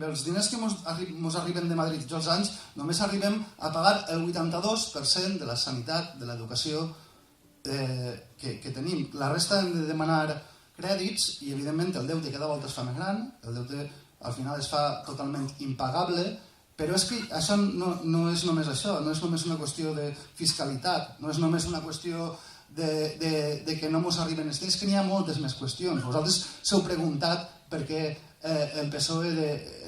amb els diners que ens arriben de Madrid tots els anys, només arribem a pagar el 82% de la sanitat, de l'educació que tenim. La resta hem de demanar crèdits i, evidentment, el deute cada volta es fa més gran, el deute al final es fa totalment impagable, però és que això no és només això, no és només una qüestió de fiscalitat, no és només una qüestió de que no ens arriben els diners, que n'hi ha moltes més qüestions. Vosaltres s'heu preguntat per què el PSOE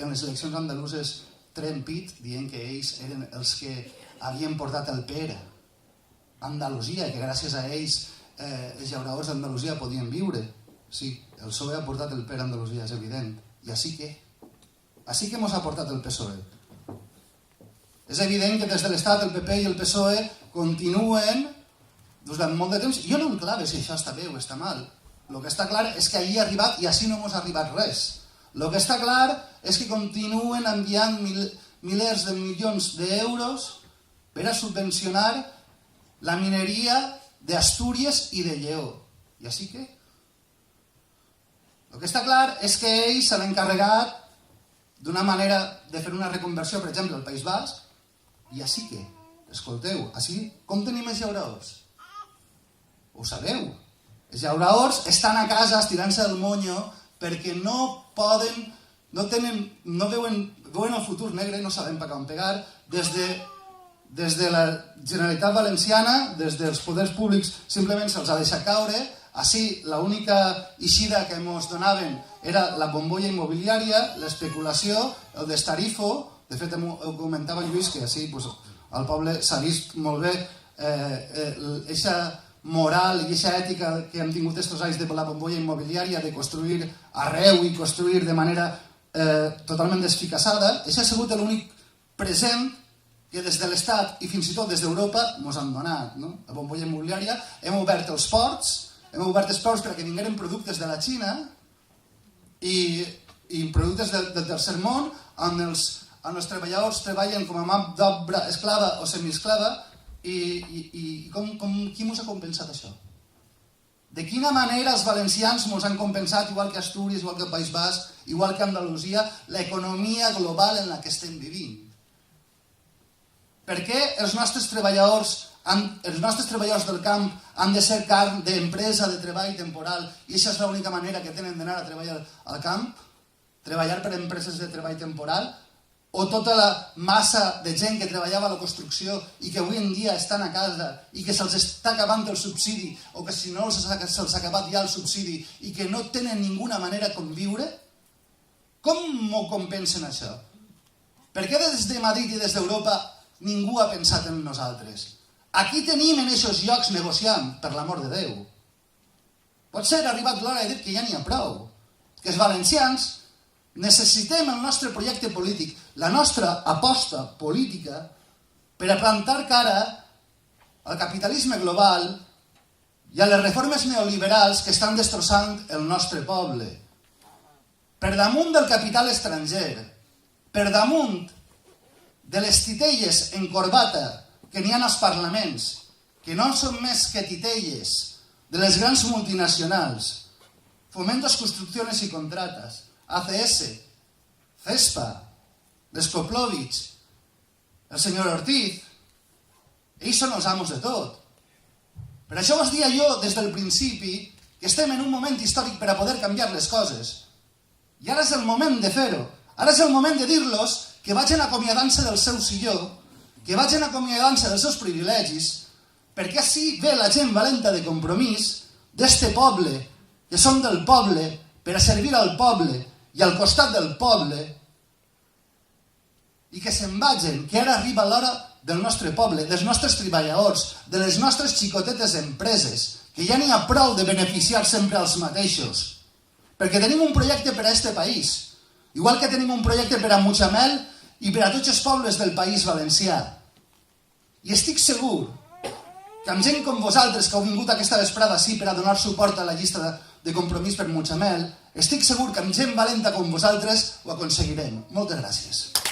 en les eleccions andaluses tren pit dient que ells eren els que havien portat el PER a Andalusia, que gràcies a ells els llauradors d'Andalusia podien viure. Sí, el PSOE ha portat el PER a Andalusia, és evident. I així què? Així que ens ha portat el PSOE. És evident que des de l'Estat el PP i el PSOE continuen durant molt de temps. Jo no enclave si això està bé o està mal. El que està clar és que allí ha arribat i així no ens ha arribat res. El que està clar és que continuen enviant milers de milions d'euros per a subvencionar la mineria d'Astúries i de Lleó. I així què? El que està clar és que ells s'han encarregat d'una manera de fer una reconversió, per exemple, al País Basc, i així què? Escolteu, així com tenim els llauradors? Ho sabeu? Els llauradors estan a casa estirant-se el monyo perquè no poden, no veuen el futur negre, no saben per on pegar. Des de la Generalitat Valenciana, des dels poders públics, simplement se'ls ha deixat caure. Així, l'única eixida que ens donaven era la bombolla immobiliària, l'especulació, el destarifo. De fet, ho comentava en Lluís, que així al poble s'ha vist molt bé aquesta moral i aquesta ètica que hem tingut aquests anys de la bombolla immobiliària, de construir arreu i construir de manera totalment desficassada. Això ha sigut l'únic present que des de l'Estat i fins i tot des d'Europa ens han donat. La bombolla immobiliària, hem obert els ports, perquè vingueren productes de la Xina i productes del tercer món, on els treballadors treballen com a mà d'obra esclava o semiesclava, i qui ens ha compensat això? De quina manera els valencians ens han compensat, igual que Astúries, igual que el País Basc, igual que Andalusia, l'economia global en la que estem vivint? Per què els nostres treballadors del camp han de ser carn d'empresa de treball temporal i aquesta és l'única manera que tenen d'anar a treballar al camp? Treballar per empreses de treball temporal? O tota la massa de gent que treballava a la construcció i que avui en dia estan a casa i que se'ls està acabant el subsidi, o que si no se'ls ha acabat ja el subsidi i que no tenen ninguna manera com viure? Com m'ho compensen això? Per què des de Madrid i des d'Europa ningú ha pensat en nosaltres? Aquí tenim en aquests llocs negociant, per l'amor de Déu. Potser ha arribat l'hora de dir que ja n'hi ha prou, que els valencians necessitem el nostre projecte polític, la nostra aposta política per a plantar cara al capitalisme global i a les reformes neoliberals que estan destrossant el nostre poble. Per damunt del capital estranger, per damunt de les titelles en corbata que n'hi ha als parlaments, que no són més que titelles de les grans multinacionals, Fomentos Construcciones y Contratas, ACS, CESPA, l'Skoplovich, el senyor Ortiz, ells són els amos de tot. Per això vos dia jo des del principi que estem en un moment històric per a poder canviar les coses. I ara és el moment de fer-ho. Ara és el moment de dir-los que vagin acomiadant-se del seu silló, que vagin acomiadant-se dels seus privilegis, perquè així ve la gent valenta de compromís d'este poble, que som del poble, per a servir al poble i al costat del poble, i que se'n vagin, que ara arriba l'hora del nostre poble, dels nostres treballadors, de les nostres xicotetes empreses, que ja n'hi ha prou de beneficiar sempre als mateixos, perquè tenim un projecte per a este país, igual que tenim un projecte per a Mutxamel i per a tots els pobles del País Valencià. I estic segur que amb gent com vosaltres, que heu vingut aquesta vesprada així per a donar suport a la llista de compromís per Mutxamel, estic segur que amb gent valenta com vosaltres ho aconseguirem. Moltes gràcies.